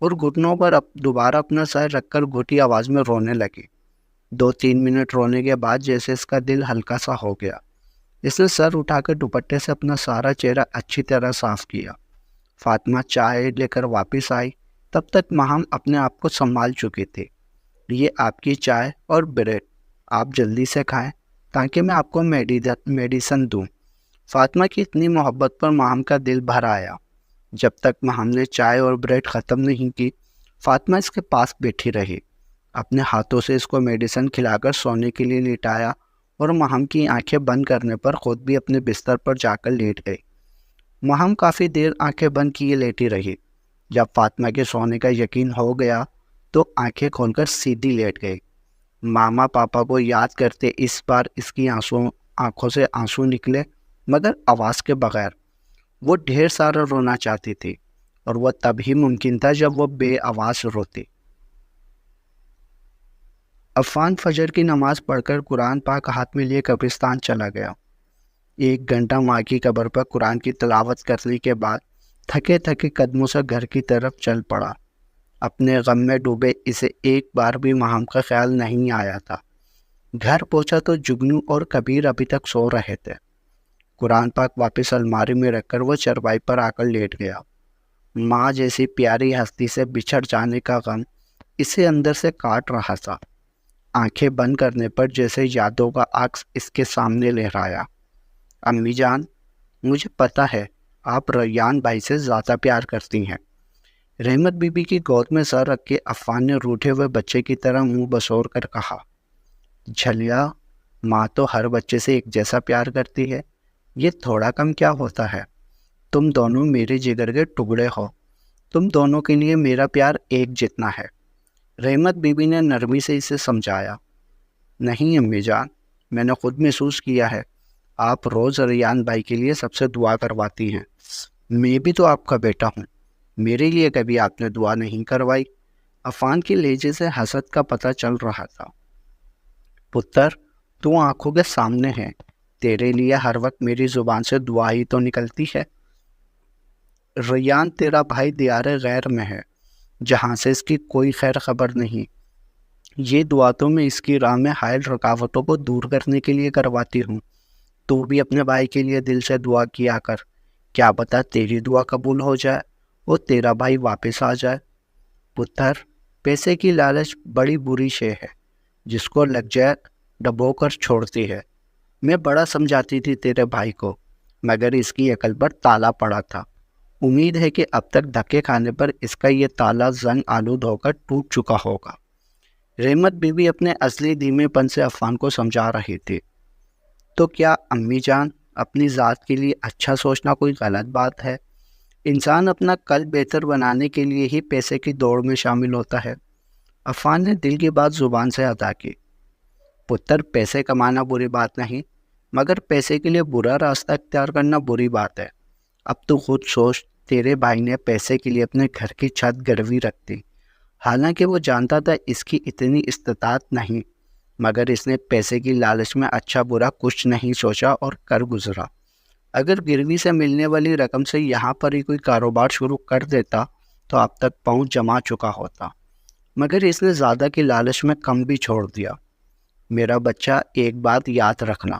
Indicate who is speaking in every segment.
Speaker 1: اور گھٹنوں پر دوبارہ اپنا سر رکھ کر گھٹی آواز میں رونے لگی۔ 2-3 منٹ رونے کے بعد جیسے اس کا دل ہلکا سا ہو گیا، اس نے سر اٹھا کر دوپٹے سے اپنا سارا چہرہ اچھی طرح صاف کیا۔ فاطمہ چائے لے کر واپس آئی، تب تک ماہم اپنے آپ کو سنبھال چکی تھی۔ یہ آپ کی چائے اور بریڈ، آپ جلدی سے کھائیں تاکہ میں آپ کو میڈیسن دوں۔ فاطمہ کی اتنی محبت پر ماہم کا دل بھر آیا۔ جب تک ماہم نے چائے اور بریڈ ختم نہیں کی، فاطمہ اس کے پاس بیٹھی رہی، اپنے ہاتھوں سے اس کو میڈیسن کھلا کر سونے کے لیے لٹایا اور ماہم کی آنکھیں بند کرنے پر خود بھی اپنے بستر پر جا کر لیٹ گئی۔ ماہم کافی دیر آنکھیں بند کیے لیٹی رہی۔ جب فاطمہ کے سونے کا یقین ہو گیا تو آنکھیں کھول کر سیدھی لیٹ گئی۔ ماما پاپا کو یاد کرتے اس بار اس کی آنکھوں سے آنسو نکلے، مگر آواز کے بغیر۔ وہ ڈھیر سارا رونا چاہتی تھی، اور وہ تب ہی ممکن تھا جب وہ بے آواز روتی۔ عفان فجر کی نماز پڑھ کر قرآن پاک ہاتھ میں لیے قبرستان چلا گیا۔ 1 گھنٹہ ماں کی قبر پر قرآن کی تلاوت کرنے کے بعد تھکے تھکے قدموں سے گھر کی طرف چل پڑا۔ اپنے غم میں ڈوبے اسے ایک بار بھی ماہم کا خیال نہیں آیا تھا۔ گھر پہنچا تو جگنو اور کبیر ابھی تک سو رہے تھے۔ قرآن پاک واپس الماری میں رکھ کر وہ چرپائی پر آ کر لیٹ گیا۔ ماں جیسی پیاری ہستی سے بچھڑ جانے کا غم اسے اندر سے کاٹ رہا تھا۔ آنکھیں بند کرنے پر جیسے یادوں کا عکس اس کے سامنے لہرایا۔ امی جان، مجھے پتہ ہے آپ ریان بھائی سے زیادہ پیار کرتی ہیں۔ رحمت بی بی کی گود میں سر رکھ کے عفان نے روٹھے ہوئے بچے کی طرح منہ بسور کر کہا، جھلیا، ماں تو ہر بچے سے ایک جیسا پیار کرتی ہے، یہ تھوڑا کم کیا ہوتا ہے؟ تم دونوں میرے جگر کے ٹکڑے ہو، تم دونوں کے لیے میرا پیار ایک جتنا ہے۔ رحمت بی بی نے نرمی سے اسے سمجھایا۔ نہیں امی جان، میں نے خود محسوس کیا ہے، آپ روز ریان بھائی کے لیے سب سے دعا کرواتی ہیں۔ میں بھی تو آپ کا بیٹا ہوں، میرے لیے کبھی آپ نے دعا نہیں کروائی؟ عفان کے لہجے سے حسد کا پتہ چل رہا تھا۔ پتر، تو آنکھوں کے سامنے ہے، تیرے لیے ہر وقت میری زبان سے دعا ہی تو نکلتی ہے۔ ریان تیرا بھائی دیار غیر میں ہے، جہاں سے اس کی کوئی خیر خبر نہیں۔ یہ دعا تو میں اس کی راہ میں حائل رکاوٹوں کو دور کرنے کے لیے کرواتی ہوں۔ تو بھی اپنے بھائی کے لیے دل سے دعا کیا کر، کیا پتہ تیری دعا قبول ہو جائے اور تیرا بھائی واپس آ جائے۔ پتر، پیسے کی لالچ بڑی بری شے ہے، جس کو لگ جائے ڈبو کر چھوڑتی ہے۔ میں بڑا سمجھاتی تھی تیرے بھائی کو، مگر اس کی عقل پر تالا پڑا تھا۔ امید ہے کہ اب تک دھکے کھانے پر اس کا یہ تالا زنگ آلود ہو کر ٹوٹ چکا ہوگا۔ رحمت بی بی اپنے اصلی دھیمے پن سے عفان کو سمجھا رہی تھی۔ تو کیا امی جان، اپنی ذات کے لیے اچھا سوچنا کوئی غلط بات ہے؟ انسان اپنا کل بہتر بنانے کے لیے ہی پیسے کی دوڑ میں شامل ہوتا ہے۔ عفان نے دل کی بات زبان سے ادا کی۔ پتر، پیسے کمانا بری بات نہیں، مگر پیسے کے لیے برا راستہ اختیار کرنا بری بات ہے۔ اب تو خود سوچ، تیرے بھائی نے پیسے کے لیے اپنے گھر کی چھت گروی رکھ دی، حالانکہ وہ جانتا تھا اس کی اتنی استطاعت نہیں، مگر اس نے پیسے کی لالچ میں اچھا برا کچھ نہیں سوچا اور کر گزرا۔ اگر گروی سے ملنے والی رقم سے یہاں پر ہی کوئی کاروبار شروع کر دیتا تو اب تک پہنچ جما چکا ہوتا، مگر اس نے زیادہ کی لالچ میں کم بھی چھوڑ دیا۔ میرا بچہ، ایک بات یاد رکھنا،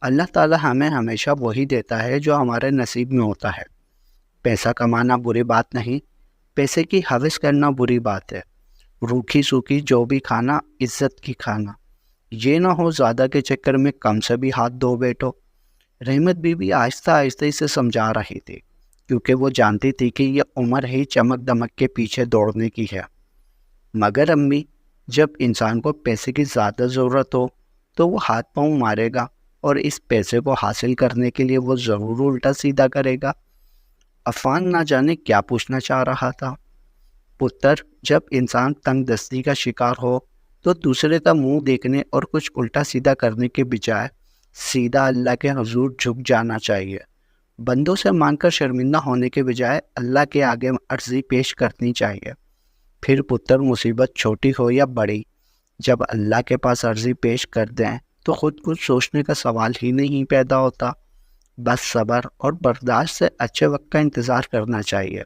Speaker 1: اللہ تعالی ہمیں ہمیشہ وہی دیتا ہے جو ہمارے نصیب میں ہوتا ہے۔ پیسہ کمانا بری بات نہیں، پیسے کی حوث کرنا بری بات ہے۔ روکھی سوکھی جو بھی کھانا، عزت کی کھانا، یہ نہ ہو زیادہ کے چکر میں کم سے بھی ہاتھ دھو بیٹھو۔ رحمت بی بی آہستہ آہستہ اسے سمجھا رہی تھی، کیونکہ وہ جانتی تھی کہ یہ عمر ہی چمک دمک کے پیچھے دوڑنے کی ہے۔ مگر امی، جب انسان کو پیسے کی زیادہ ضرورت ہو تو وہ ہاتھ پاؤں مارے گا، اور اس پیسے کو حاصل کرنے کے لیے وہ ضرور الٹا سیدھا کرے گا۔ عفان نہ جانے کیا پوچھنا چاہ رہا تھا۔ پتر، جب انسان تنگ دستی کا شکار ہو تو دوسرے کا منہ دیکھنے اور کچھ الٹا سیدھا کرنے کے بجائے سیدھا اللہ کے حضور جھک جانا چاہیے۔ بندوں سے مانگ کر شرمندہ ہونے کے بجائے اللہ کے آگے عرضی پیش کرنی چاہیے۔ پھر پتر، مصیبت چھوٹی ہو یا بڑی، جب اللہ کے پاس عرضی پیش کر دیں تو خود کچھ سوچنے کا سوال ہی نہیں پیدا ہوتا۔ بس صبر اور برداشت سے اچھے وقت کا انتظار کرنا چاہیے۔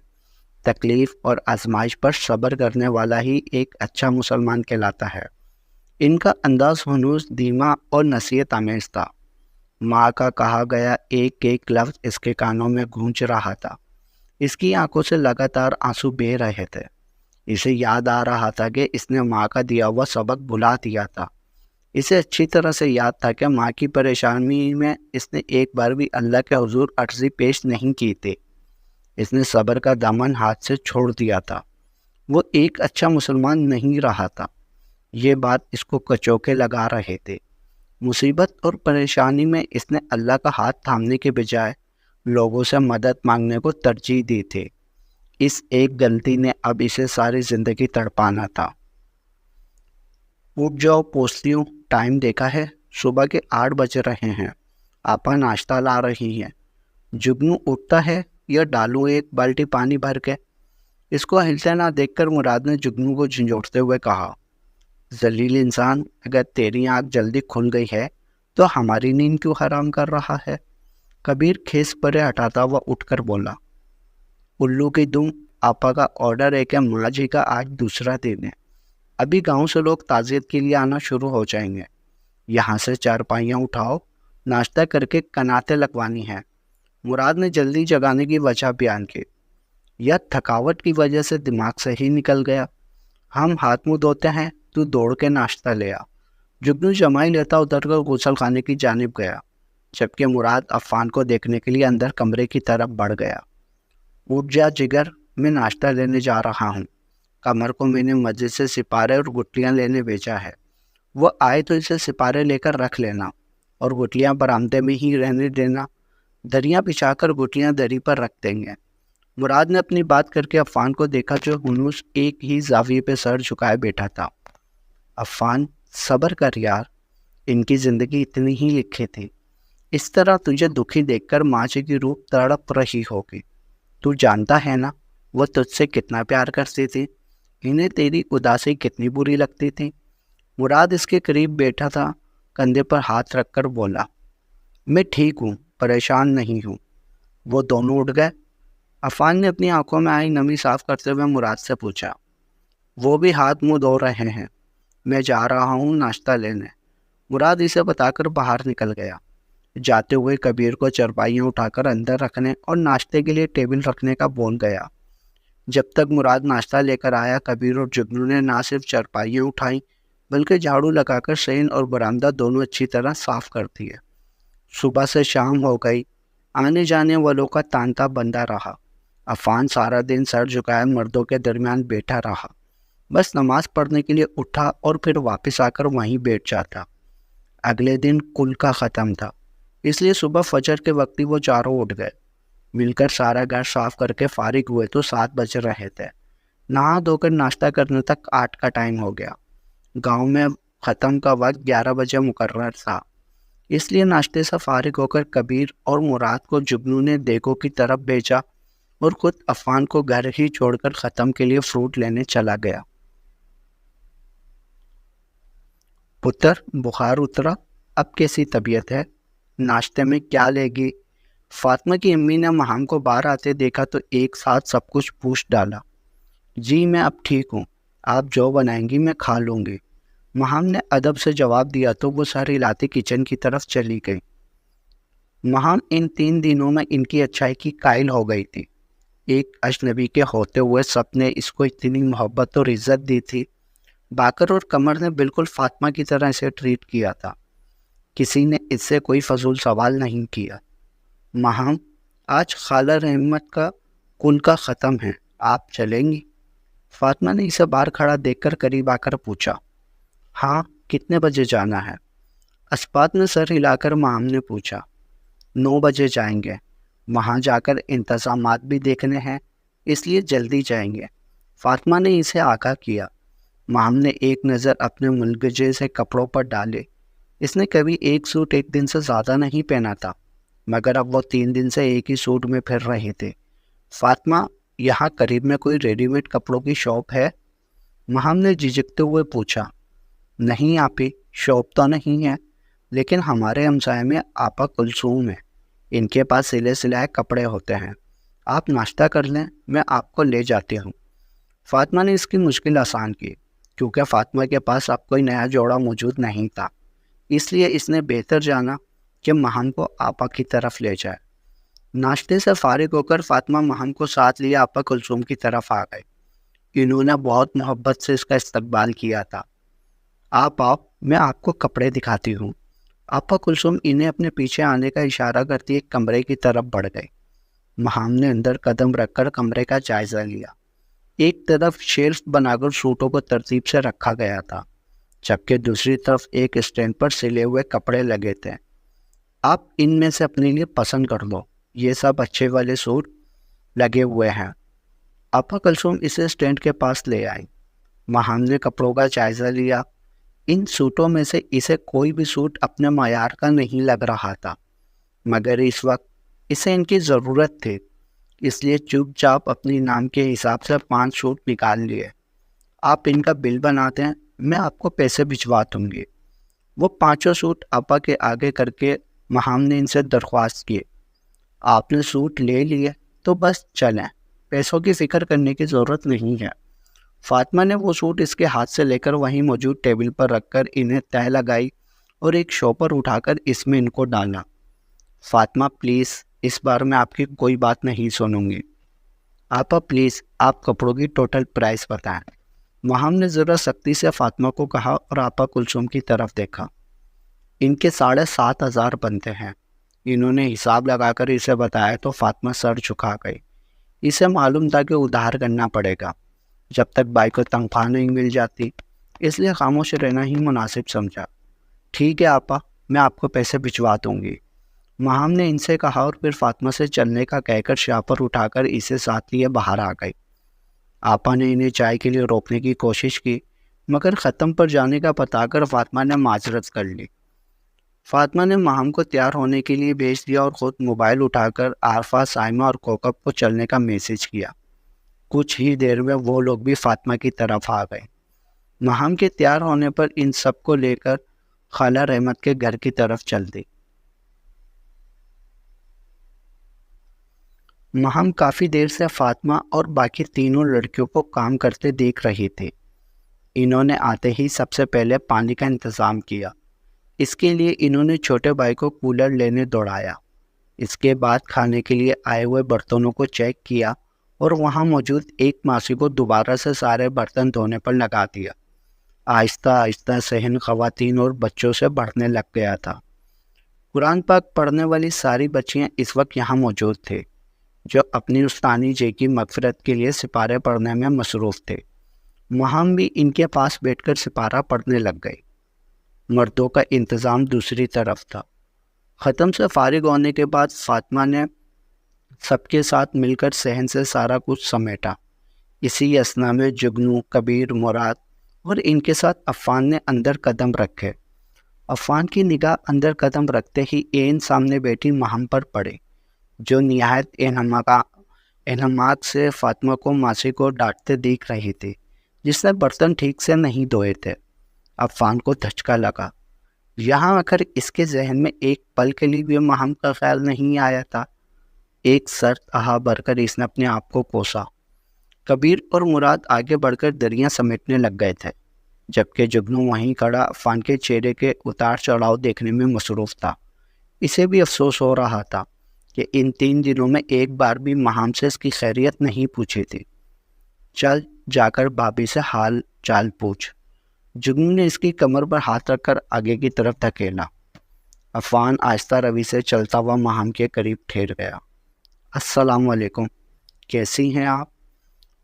Speaker 1: تکلیف اور آزمائش پر صبر کرنے والا ہی ایک اچھا مسلمان کہلاتا ہے۔ ان کا انداز ہنوز دھیما اور نصیحت آمیز تھا۔ ماں کا کہا گیا ایک ایک لفظ اس کے کانوں میں گونج رہا تھا۔ اس کی آنکھوں سے لگاتار آنسو بہہ رہے تھے۔ اسے یاد آ رہا تھا کہ اس نے ماں کا دیا ہوا سبق بھلا دیا تھا۔ اسے اچھی طرح سے یاد تھا کہ ماں کی پریشانی میں اس نے ایک بار بھی اللہ کے حضور عرضی پیش نہیں کی تھی۔ اس نے صبر کا دامن ہاتھ سے چھوڑ دیا تھا۔ وہ ایک اچھا مسلمان نہیں رہا تھا۔ یہ بات اس کو کچوکے لگا رہے تھے۔ مصیبت اور پریشانی میں اس نے اللہ کا ہاتھ تھامنے کے بجائے لوگوں سے مدد مانگنے کو ترجیح دی تھی۔ اس ایک غلطی نے اب اسے ساری زندگی تڑپانا تھا۔ اٹھ جاؤ پوستی ہوں، ٹائم دیکھا ہے؟ صبح کے 8 بج رہے ہیں۔ آپا ناشتہ لا رہی ہیں۔ جگنو اٹھتا ہے یا ڈالوں ایک بالٹی پانی بھر کے؟ اس کو ہلتے نہ دیکھ کر مراد نے جگنو کو جھنجھوڑتے ہوئے کہا، ذلیل انسان، اگر تیری آنکھ جلدی کھل گئی ہے تو ہماری نیند کیوں حرام کر رہا ہے؟ کبیر کھیس پرے ہٹاتا ہوا اٹھ کر بولا، الو کی دم، آپا کا آرڈر ہے کہ ماں جی کا آج دوسرا دن ہے۔ ابھی گاؤں سے لوگ تعزیت کے لیے آنا شروع ہو جائیں گے۔ یہاں سے چارپائیاں اٹھاؤ، ناشتہ کر کے کناتے لگوانی ہیں۔ مراد نے جلدی جگانے کی وجہ بیان کی، یا تھکاوٹ کی وجہ سے دماغ سے ہی نکل گیا۔ ہم ہاتھ منہ دھوتے ہیں، تو دوڑ کے ناشتہ لے آ۔ جگنو جمائی لیتا ادھر کر غسل خانے کی جانب گیا، جبکہ مراد عفان کو دیکھنے کے لیے اندر کمرے کی طرف بڑھ گیا۔ اٹھ جا جگر، میں ناشتہ لینے جا رہا ہوں۔ قمر کو میں نے مسجد سے سپارے اور گٹلیاں لینے بھیجا ہے۔ وہ آئے تو اسے سپارے لے کر رکھ لینا اور گٹلیاں برآمدے میں ہی رہنے دینا۔ دریاں بچھا کر گٹلیاں دری پر رکھ دیں گے۔ مراد نے اپنی بات کر کے عفان کو دیکھا جو ہنوز ایک ہی زاویے پہ سر جھکائے بیٹھا تھا۔ عفان، صبر کر یار، ان کی زندگی اتنی ہی لکھی تھی۔ اس طرح تجھے دکھی دیکھ کر ماں جی کی روح تڑپ رہی ہوگی۔ تو جانتا ہے نا وہ تجھ سے کتنا پیار کرتی تھی، انہیں تیری اداسی کتنی بری لگتی تھی۔ مراد اس کے قریب بیٹھا تھا، کندھے پر ہاتھ رکھ کر بولا، میں ٹھیک ہوں، پریشان نہیں ہوں۔ وہ دونوں اٹھ گئے۔ عفان نے اپنی آنکھوں میں آئی نمی صاف کرتے ہوئے مراد سے پوچھا، وہ بھی ہاتھ منہ دھو رہے ہیں؟ میں جا رہا ہوں ناشتہ لینے۔ مراد اسے بتا کر باہر نکل گیا۔ جاتے ہوئے کبیر کو چرپائیاں اٹھا کر اندر رکھنے اور ناشتے کے لیے ٹیبل رکھنے کا بول گیا۔ جب تک مراد ناشتہ لے کر آیا، کبیر اور جگنو نے نہ صرف چرپائیاں اٹھائیں بلکہ جھاڑو لگا کر صحن اور برآمدہ دونوں اچھی طرح صاف کر دیے۔ صبح سے شام ہو گئی، آنے جانے والوں کا تانتا بندہ رہا۔ عفان سارا دن سر جھکائے مردوں کے درمیان بیٹھا رہا، بس نماز پڑھنے کے لیے اٹھا اور پھر واپس آ کر وہیں بیٹھ جاتا۔ اگلے دن کل کا ختم تھا، اس لیے صبح فجر کے وقت ہی وہ چاروں اٹھ گئے۔ مل کر سارا گھر صاف کر کے فارغ ہوئے تو 7 بج رہے تھے۔ نہا دھو کر ناشتہ کرنے تک 8 کا ٹائم ہو گیا۔ گاؤں میں ختم کا وقت 11 بجے مقرر تھا، اس لیے ناشتے سے فارغ ہو کر کبیر اور مراد کو جگنو نے دیگوں کی طرف بھیجا اور خود عفان کو گھر ہی چھوڑ کر ختم کے لیے فروٹ لینے چلا گیا۔ پتر، بخار اترا؟ اب کیسی طبیعت ہے؟ ناشتے میں کیا لے گی؟ فاطمہ کی امی نے مہام کو باہر آتے دیکھا تو ایک ساتھ سب کچھ پوچھ ڈالا۔ جی میں اب ٹھیک ہوں، آپ جو بنائیں گی میں کھا لوں گی۔ مہام نے ادب سے جواب دیا تو وہ سر ہلاتی کچن کی طرف چلی گئی۔ مہام ان 3 دنوں میں ان کی اچھائی کی قائل ہو گئی تھی۔ ایک اجنبی کے ہوتے ہوئے سب نے اس کو اتنی محبت اور عزت دی تھی۔ باقر اور قمر نے بالکل فاطمہ کی طرح اسے ٹریٹ کیا تھا۔ کسی نے اس سے کوئی فضول سوال نہیں کیا۔ مہام، آج خالہ رحمت کا کل کا ختم ہے، آپ چلیں گی؟ فاطمہ نے اسے باہر کھڑا دیکھ کر قریب آ کر پوچھا۔ ہاں، کتنے بجے جانا ہے؟ اسبات نے سر ہلا کر مہام نے پوچھا۔ 9 بجے جائیں گے، وہاں جا کر انتظامات بھی دیکھنے ہیں، اس لیے جلدی جائیں گے، فاطمہ نے اسے آگاہ کیا۔ مہام نے ایک نظر اپنے ملگجے سے کپڑوں پر ڈالے۔ اس نے کبھی ایک سوٹ ایک دن سے زیادہ نہیں پہنا تھا، مگر اب وہ 3 دن سے ایک ہی سوٹ میں پھر رہے تھے۔ فاطمہ، یہاں قریب میں کوئی ریڈی میڈ کپڑوں کی شاپ ہے؟ مہام نے جھجکتے ہوئے پوچھا۔ نہیں آپی، شاپ تو نہیں ہے، لیکن ہمارے ہمسائے میں آپا کلثوم ہے، ان کے پاس سلے سلائے کپڑے ہوتے ہیں، آپ ناشتہ کر لیں، میں آپ کو لے جاتی ہوں۔ فاطمہ نے اس کی مشکل آسان کی، کیونکہ فاطمہ کے پاس اب کوئی نیا جوڑا موجود نہیں تھا، اس لیے اس نے بہتر جانا کہ مہم کو آپا کی طرف لے جائے۔ ناشتے سے فارغ ہو کر فاطمہ مہم کو ساتھ لیے آپا کلثوم کی طرف آ گئی۔ انہوں نے بہت محبت سے اس کا استقبال کیا تھا۔ آپ آؤ، میں آپ کو کپڑے دکھاتی ہوں۔ آپا کلثوم انہیں اپنے پیچھے آنے کا اشارہ کرتی ایک کمرے کی طرف بڑھ گئی۔ مہام نے اندر قدم رکھ کر کمرے کا جائزہ لیا۔ ایک طرف شیلف بنا کر سوٹوں کو ترتیب سے رکھا گیا تھا، جبکہ دوسری طرف ایک اسٹینڈ پر سلے ہوئے کپڑے لگے تھے۔ آپ ان میں سے اپنے لیے پسند کر لو، یہ سب اچھے والے سوٹ لگے ہوئے ہیں۔ آپا کلثوم اسے اسٹینڈ کے پاس لے آئی۔ مہام نے کپڑوں کا جائزہ لیا۔ ان سوٹوں میں سے اسے کوئی بھی سوٹ اپنے معیار کا نہیں لگ رہا تھا، مگر اس وقت اسے ان کی ضرورت تھی، اس لیے چپ چاپ اپنی نام کے حساب سے 5 سوٹ نکال لیے۔ آپ ان کا بل بنا دیں، میں آپ کو پیسے بھجوا دوں گی۔ وہ 5 سوٹ آپا کے آگے کر کے مہام نے ان سے درخواست کی، آپ نے سوٹ لے لیے تو بس چلیں، پیسوں کی فکر کرنے کی ضرورت نہیں ہے۔ فاطمہ نے وہ سوٹ اس کے ہاتھ سے لے کر وہیں موجود ٹیبل پر رکھ کر انہیں تہ لگائی اور ایک شاپر اٹھا کر اس میں ان کو ڈالا۔ فاطمہ پلیز، اس بار میں آپ کی کوئی بات نہیں سنوں گی۔ آپا پلیز، آپ کپڑوں کی ٹوٹل پرائس بتائیں۔ مہام نے ذرا سختی سے فاطمہ کو کہا اور آپا کلثوم کی طرف دیکھا۔ ان کے 7,500 بنتے ہیں۔ انہوں نے حساب لگا کر اسے بتایا تو فاطمہ سر جھکا گئی۔ اسے معلوم تھا کہ ادھار کرنا پڑے گا جب تک بھائی کو تنخواہ نہیں مل جاتی، اس لیے خاموش رہنا ہی مناسب سمجھا۔ ٹھیک ہے آپا، میں آپ کو پیسے بھجوا دوں گی، مہام نے ان سے کہا اور پھر فاطمہ سے چلنے کا کہہ کر شاپر اٹھا کر اسے ساتھ لیے باہر آ گئی۔ آپا نے انہیں چائے کے لیے روکنے کی کوشش کی، مگر ختم پر جانے کا بتا کر فاطمہ نے معذرت کر لی۔ فاطمہ نے مہام کو تیار ہونے کے لیے بھیج دیا اور خود موبائل اٹھا کر عارفہ، سائمہ اور کوکب کو چلنے کا میسج کیا۔ کچھ ہی دیر میں وہ لوگ بھی فاطمہ کی طرف آ گئے۔ مہام کے تیار ہونے پر ان سب کو لے کر خالہ رحمت کے گھر کی طرف چل دی۔ مہام کافی دیر سے فاطمہ اور باقی تینوں لڑکیوں کو کام کرتے دیکھ رہی تھی۔ انہوں نے آتے ہی سب سے پہلے پانی کا انتظام کیا۔ اس کے لیے انہوں نے چھوٹے بھائی کو کولر لینے دوڑایا۔ اس کے بعد کھانے کے لیے آئے ہوئے برتنوں کو چیک کیا اور وہاں موجود ایک ماسی کو دوبارہ سے سارے برتن دھونے پر لگا دیا۔ آہستہ آہستہ صحن خواتین اور بچوں سے بڑھنے لگ گیا تھا۔ قرآن پاک پڑھنے والی ساری بچیاں اس وقت یہاں موجود تھے، جو اپنی استانی جی کی مغفرت کے لیے سپارے پڑھنے میں مصروف تھے۔ مہام بھی ان کے پاس بیٹھ کر سپارہ پڑھنے لگ گئی۔ مردوں کا انتظام دوسری طرف تھا۔ ختم سے فارغ ہونے کے بعد فاطمہ نے سب کے ساتھ مل کر صحن سے سارا کچھ سمیٹا۔ اسی اثنا میں جگنو، کبیر، مراد اور ان کے ساتھ عفان نے اندر قدم رکھے۔ عفان کی نگاہ اندر قدم رکھتے ہی عین سامنے بیٹھی مہم پر پڑے، جو نہایت انہماک سے فاطمہ کو ماسی کو ڈانٹتے دیکھ رہی تھی، جس نے برتن ٹھیک سے نہیں دھوئے تھے۔ عفان کو دھچکا لگا۔ یہاں آ کر اس کے ذہن میں ایک پل کے لیے بھی مہم کا خیال نہیں آیا تھا۔ ایک سرد آہ بھر کر اس نے اپنے آپ کو کوسا۔ کبیر اور مراد آگے بڑھ کر دریاں سمیٹنے لگ گئے تھے، جبکہ جگنو وہیں کھڑا عفان کے چہرے کے اتار چڑھاؤ دیکھنے میں مصروف تھا۔ اسے بھی افسوس ہو رہا تھا کہ ان 3 دنوں میں ایک بار بھی مہام سے اس کی خیریت نہیں پوچھی تھی۔ چل جا کر بھابھی سے حال چال پوچھ۔ جگنو نے اس کی کمر پر ہاتھ رکھ کر آگے کی طرف دھکیلا۔ عفان آہستہ روی سے چلتا ہوا مہام کے قریب ٹھہر گیا۔ السلام علیکم، کیسی ہیں آپ؟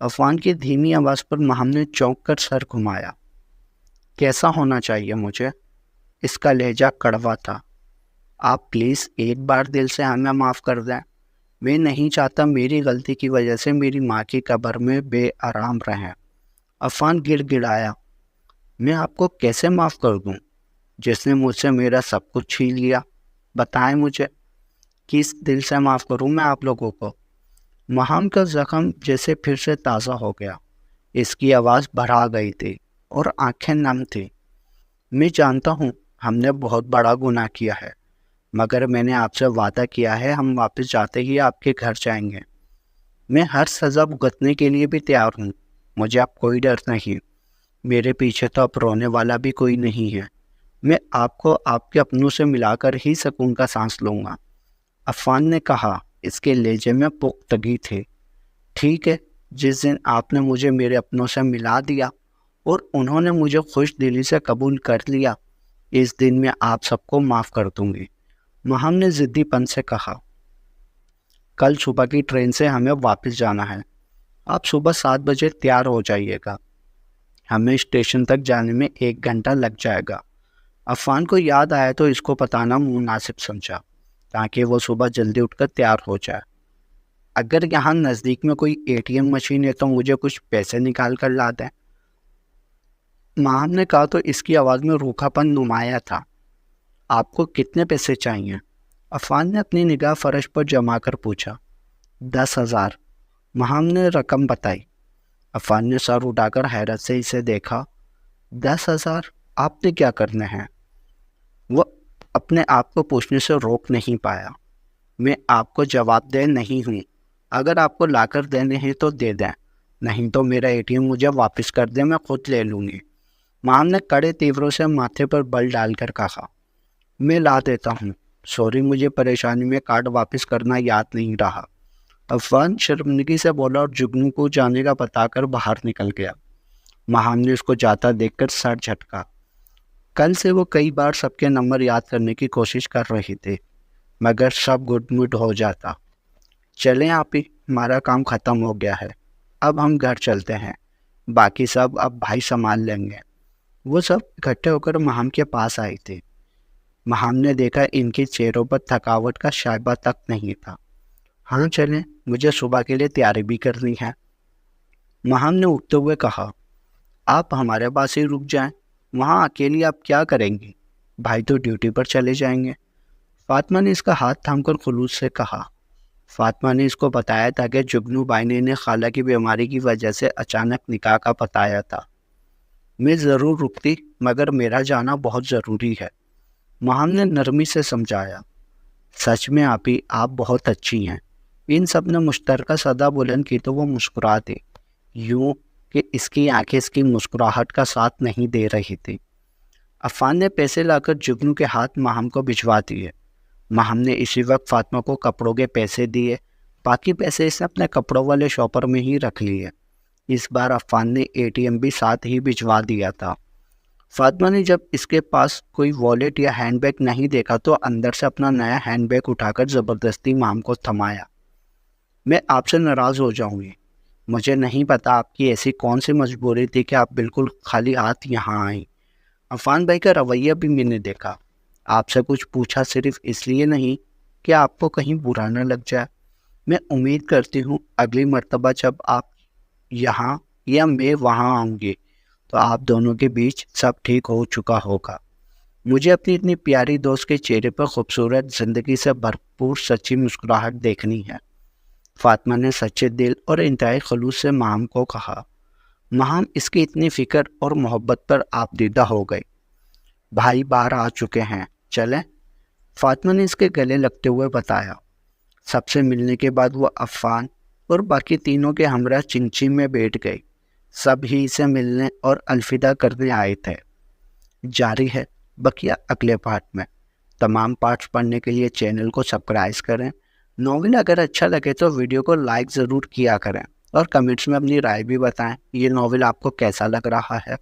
Speaker 1: عفان کی دھیمی آواز پر مہام نے چونک کر سر گھمایا۔ کیسا ہونا چاہیے مجھے؟ اس کا لہجہ کڑوا تھا۔ آپ پلیز ایک بار دل سے ہمیں معاف کر دیں، میں نہیں چاہتا میری غلطی کی وجہ سے میری ماں کی قبر میں بے آرام رہیں۔ عفان گڑ گڑایا۔ میں آپ کو کیسے معاف کر دوں جس نے مجھ سے میرا سب کچھ چھین لیا؟ بتائیں مجھے، کس دل سے معاف کروں میں آپ لوگوں کو؟ مہام کا زخم جیسے پھر سے تازہ ہو گیا۔ اس کی آواز بھرا گئی تھی اور آنکھیں نم تھیں۔ میں جانتا ہوں ہم نے بہت بڑا گناہ کیا ہے، مگر میں نے آپ سے وعدہ کیا ہے ہم واپس جاتے ہی آپ کے گھر جائیں گے۔ میں ہر سزا بھگتنے کے لیے بھی تیار ہوں، مجھے اب کوئی ڈر نہیں، میرے پیچھے تو اب رونے والا بھی کوئی نہیں ہے، میں آپ کو آپ کے اپنوں سے ملا کر ہی سکون کا سانس لوں گا۔ عفان نے کہا، اس کے لہجے میں پختگی تھی۔ ٹھیک ہے، جس دن آپ نے مجھے میرے اپنوں سے ملا دیا اور انہوں نے مجھے خوش دلی سے قبول کر لیا، اس دن میں آپ سب کو معاف کر دوں گی۔ مہم نے ضدی پن سے کہا، کل صبح کی ٹرین سے ہمیں واپس جانا ہے، آپ صبح 7 بجے تیار ہو جائیے گا، ہمیں اسٹیشن تک جانے میں 1 گھنٹہ لگ جائے گا۔ عفان کو یاد آیا تو اس کو بتانا مناسب سمجھا تاکہ وہ صبح جلدی اٹھ کر تیار ہو جائے۔ اگر یہاں نزدیک میں کوئی ATM مشین ہے تو مجھے کچھ پیسے نکال کر لا دیں، ماہم نے کہا تو اس کی آواز میں روکھا پن نمایاں تھا۔ آپ کو کتنے پیسے چاہیے؟ عفان نے اپنی نگاہ فرش پر جما کر پوچھا۔ 10,000، ماہم نے رقم بتائی۔ عفان نے سر اٹھا کر حیرت سے اسے دیکھا۔ 10,000 آپ نے کیا کرنے ہیں؟ وہ اپنے آپ کو پوچھنے سے روک نہیں پایا۔ میں آپ کو جواب دہ نہیں ہوں، اگر آپ کو لا کر دینے ہیں تو دے دیں، نہیں تو میرا ATM مجھے واپس کر دیں، میں خود لے لوں گی۔ مام نے کڑے تیوروں سے ماتھے پر بل ڈال کر کہا، میں لا دیتا ہوں، سوری مجھے پریشانی میں کارڈ واپس کرنا یاد نہیں رہا۔ عفان شرمندگی سے بولا اور جگنو کو جانے کا بتا کر باہر نکل گیا۔ مہام نے اس کو جاتا دیکھ کر سر جھٹکا۔ کل سے وہ کئی بار سب کے نمبر یاد کرنے کی کوشش کر رہی تھی، مگر سب گڈ مڈ ہو جاتا۔ چلیں آپ ہی، ہمارا کام ختم ہو گیا ہے، اب ہم گھر چلتے ہیں، باقی سب اب بھائی سنبھال لیں گے۔ وہ سب اکٹھے ہو کر مہام کے پاس آئی تھی۔ مہام نے دیکھا ان کے چہروں پر تھکاوٹ کا شائبہ تک نہیں تھا۔ ہاں چلیں، مجھے صبح کے لیے تیاری بھی کرنی ہے۔ مہام نے اٹھتے ہوئے کہا، آپ ہمارے پاس ہی رک جائیں، وہاں اکیلی آپ کیا کریں گی؟ بھائی تو ڈیوٹی پر چلے جائیں گے۔ فاطمہ نے اس کا ہاتھ تھام کر خلوص سے کہا۔ فاطمہ نے اس کو بتایا تھا کہ جگنو بھائی نے انہیں خالہ کی بیماری کی وجہ سے اچانک نکاح کا بتایا تھا۔ میں ضرور رکتی، مگر میرا جانا بہت ضروری ہے، مہام نے نرمی سے سمجھایا۔ سچ میں آپ بہت اچھی ہیں۔ ان سب نے مشترکہ صدا بلند کی تو وہ مسکرا دی، یوں کہ اس کی آنکھیں اس کی مسکراہٹ کا ساتھ نہیں دے رہی تھی۔ عفان نے پیسے لا کر جگنو کے ہاتھ مہام کو بھجوا دیے۔ مہام نے اسی وقت فاطمہ کو کپڑوں کے پیسے دیے، باقی پیسے اس نے اپنے کپڑوں والے شاپر میں ہی رکھ لیے۔ اس بار عفان نے ATM بھی ساتھ ہی بھجوا دیا تھا۔ فاطمہ نے جب اس کے پاس کوئی والیٹ یا ہینڈ بیگ نہیں دیکھا تو اندر سے اپنا نیا ہینڈ بیگ اٹھا کر زبردستی مہام کو تھمایا۔ میں آپ سے ناراض ہو جاؤں گی، مجھے نہیں پتا آپ کی ایسی کون سی مجبوری تھی کہ آپ بالکل خالی ہاتھ یہاں آئیں۔ عفان بھائی کا رویہ بھی میں نے دیکھا، آپ سے کچھ پوچھا صرف اس لیے نہیں کہ آپ کو کہیں برا نہ لگ جائے۔ میں امید کرتی ہوں اگلی مرتبہ جب آپ یہاں یا میں وہاں آؤں گی تو آپ دونوں کے بیچ سب ٹھیک ہو چکا ہوگا۔ مجھے اپنی اتنی پیاری دوست کے چہرے پر خوبصورت زندگی سے بھرپور سچی مسکراہٹ دیکھنی ہے۔ فاطمہ نے سچے دل اور انتہائی خلوص سے مہام کو کہا۔ مہام اس کی اتنی فکر اور محبت پر آپ دیدہ ہو گئی۔ بھائی باہر آ چکے ہیں، چلیں؟ فاطمہ نے اس کے گلے لگتے ہوئے بتایا۔ سب سے ملنے کے بعد وہ عفان اور باقی تینوں کے ہمراہ چنچی میں بیٹھ گئی۔ سب ہی اسے ملنے اور الوداع کرنے آئے تھے۔ جاری ہے بقیہ اگلے پارٹ میں۔ تمام پارٹس پڑھنے کے لیے چینل کو سبسکرائب کریں۔ ناول اگر اچھا لگے تو ویڈیو کو لائک ضرور کیا کریں اور کمنٹس میں اپنی رائے بھی بتائیں، یہ ناول آپ کو کیسا لگ رہا ہے۔